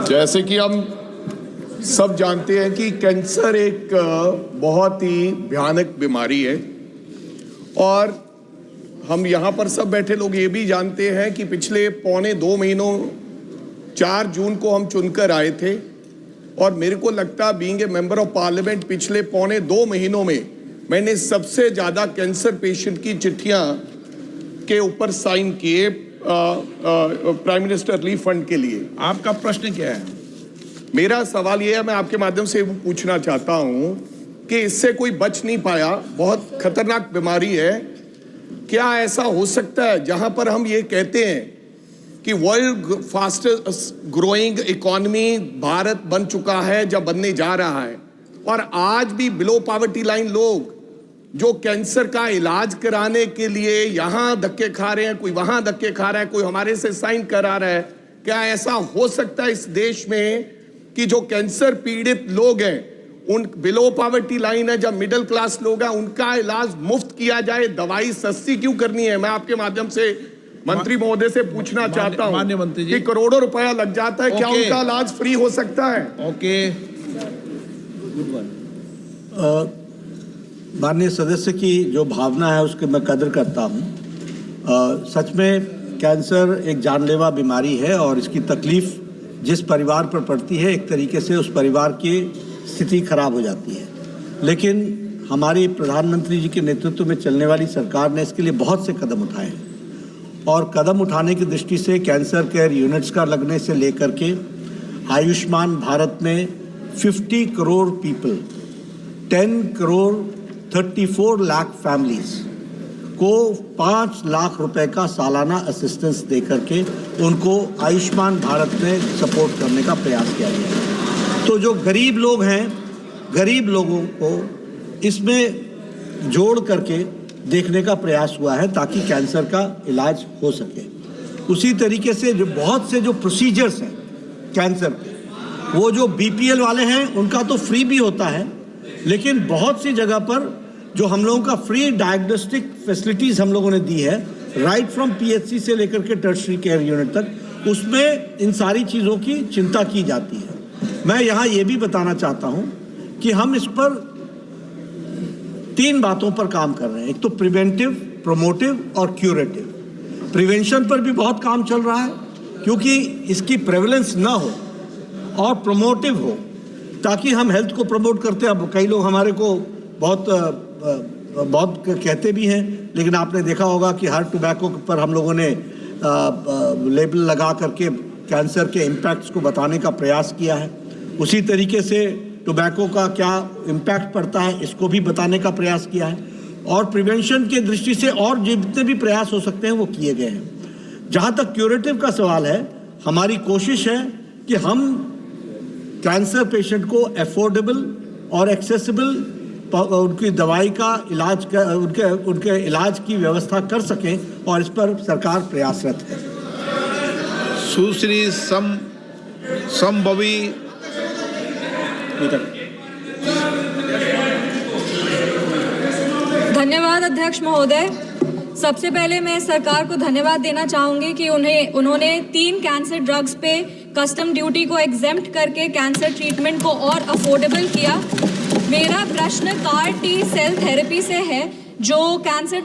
जैसे कि हम सब जानते हैं कि कैंसर एक बहुत ही भयानक बीमारी है और हम यहाँ पर सब बैठे लोग ये भी जानते हैं कि पिछले 1.25 महीनों 4 जून को हम चुनकर आए थे और मेरे को लगता being a member of parliament पिछले 1.25 महीनों में मैंने सबसे ज़्यादा कैंसर पेशेंट की चिट्ठियाँ के ऊपर साइन किए प्राइम मिनिस्टर रिलीफ फंड के लिए। आपका प्रश्न क्या है? मेरा सवाल यह है, मैं आपके माध्यम से पूछना चाहता हूं कि इससे कोई बच नहीं पाया, बहुत खतरनाक बीमारी है। क्या ऐसा हो सकता है जहां पर हम ये कहते हैं कि world fastest growing economy Bharat बन चुका है, जब बनने जा रहा है, और आज भी बिलो पॉवर्टी लाइन लोग जो कैंसर का इलाज कराने के लिए यहां धक्के खा रहे हैं, कोई वहां धक्के खा रहा है, कोई हमारे से साइन करा रहा है। क्या ऐसा हो सकता है इस देश में कि जो कैंसर पीड़ित लोग हैं, उन बिलो पॉवर्टी लाइन है, जब मिडिल क्लास लोग हैं, उनका इलाज मुफ्त किया जाए? दवाई सस्ती क्यों करनी है? मैं आपके माध्यम से मंत्री महोदय से पूछना चाहता हूं, माननीय मंत्री जी, कि करोड़ों रुपया लग जाता है, क्या उनका इलाज फ्री हो सकता है? ओके, माननीय सदस्य की जो भावना है उसकी मैं कदर करता हूं। सच में कैंसर एक जानलेवा बीमारी है और इसकी तकलीफ जिस परिवार पर पड़ती है, एक तरीके से उस परिवार की स्थिति खराब हो जाती है। लेकिन हमारी प्रधानमंत्री जी के नेतृत्व में चलने वाली सरकार ने इसके लिए बहुत से कदम उठाए हैं और कदम उठाने की दृष्टि से कैंसर केयर यूनिट्स का लगने से लेकर के आयुष्मान भारत में 50 करोड़ पीपल, 10 करोड़ 34 लाख फैमिलीज को 5 लाख रुपए का सालाना असिस्टेंस दे करके उनको आयुष्मान भारत में सपोर्ट करने का प्रयास किया गया है। तो जो गरीब लोग हैं, गरीब लोगों को इसमें जोड़ करके देखने का प्रयास हुआ है ताकि कैंसर का इलाज हो सके। उसी तरीके से जो बहुत से जो प्रोसीजर्स हैं कैंसर के, वो जो बीपीएल वाले हैं उनका तो फ्री भी होता है, लेकिन बहुत सी जगह पर जो हम लोगों का फ्री डायग्नोस्टिक फैसिलिटीज़ हम लोगों ने दी है, राइट फ्रॉम पीएचसी से लेकर के टर्शरी केयर यूनिट तक, उसमें इन सारी चीज़ों की चिंता की जाती है। मैं यहाँ ये भी बताना चाहता हूँ कि हम इस पर 3 बातों पर काम कर रहे हैं। एक तो प्रिवेंटिव, प्रोमोटिव और क्यूरेटिव। प्रिवेंशन पर भी बहुत काम चल रहा है क्योंकि इसकी प्रेवलेंस ना हो, और प्रोमोटिव हो ताकि हम हेल्थ को प्रमोट करते हैं। अब कई लोग हमारे को बहुत कहते भी हैं, लेकिन आपने देखा होगा कि हर टोबैको पर हम लोगों ने लेबल लगा करके कैंसर के इम्पैक्ट्स को बताने का प्रयास किया है। उसी तरीके से टोबैको का क्या इम्पैक्ट पड़ता है इसको भी बताने का प्रयास किया है, और प्रिवेंशन के दृष्टि से और जितने भी प्रयास हो सकते हैं वो किए गए हैं। जहाँ तक क्यूरेटिव का सवाल है, हमारी कोशिश है कि हम कैंसर पेशेंट को एफोर्डेबल और एक्सेसिबल उनकी दवाई का इलाज उनके इलाज की व्यवस्था कर सकें, और इस पर सरकार प्रयासरत है। सुश्री संभवी धन्यवाद अध्यक्ष महोदय। सबसे पहले मैं सरकार को धन्यवाद देना चाहूंगी कि उन्होंने 3 कैंसर ड्रग्स पे कस्टम ड्यूटी को एग्जेम्प्ट करके कैंसर ट्रीटमेंट को और अफोर्डेबल किया। मेरा प्रश्न कार टी सेल थेरेपी से है, जो कैंसर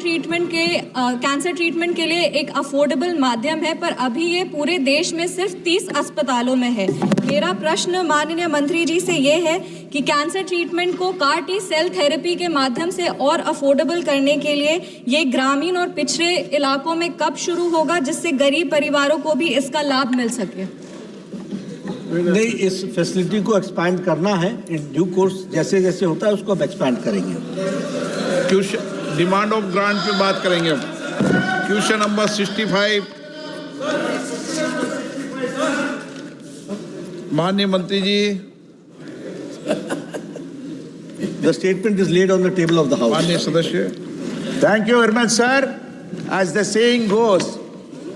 ट्रीटमेंट के लिए एक अफोर्डेबल माध्यम है, पर अभी ये पूरे देश में सिर्फ 30 अस्पतालों में है। मेरा प्रश्न माननीय मंत्री जी से ये है कि कैंसर ट्रीटमेंट को कार टी सेल थेरेपी के माध्यम से और अफोर्डेबल करने के लिए ये ग्रामीण और पिछड़े इलाकों में कब शुरू होगा, जिससे गरीब परिवारों को भी इसका लाभ मिल सके? नहीं, इस फैसिलिटी को एक्सपैंड करना है इन ड्यू कोर्स, जैसे जैसे होता है उसको अब एक्सपैंड करेंगे। डिमांड ऑफ ग्रांट पे बात करेंगे अब। क्वेश्चन नंबर 65, माननीय मंत्री जी। The statement is laid on the table of the House. माननीय सदस्य। Thank you very much, sir. As the saying goes,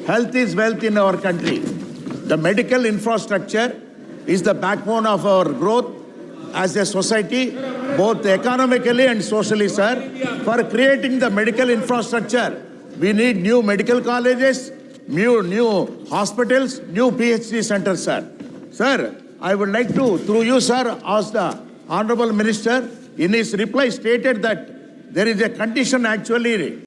health is wealth in our country. The medical infrastructure is the backbone of our growth as a society, both economically and socially, sir. For creating the medical infrastructure, we need new medical colleges, new hospitals, new PhD centers, sir. Sir, I would like to, through you, sir, ask the Honorable Minister, in his reply stated that there is a condition actually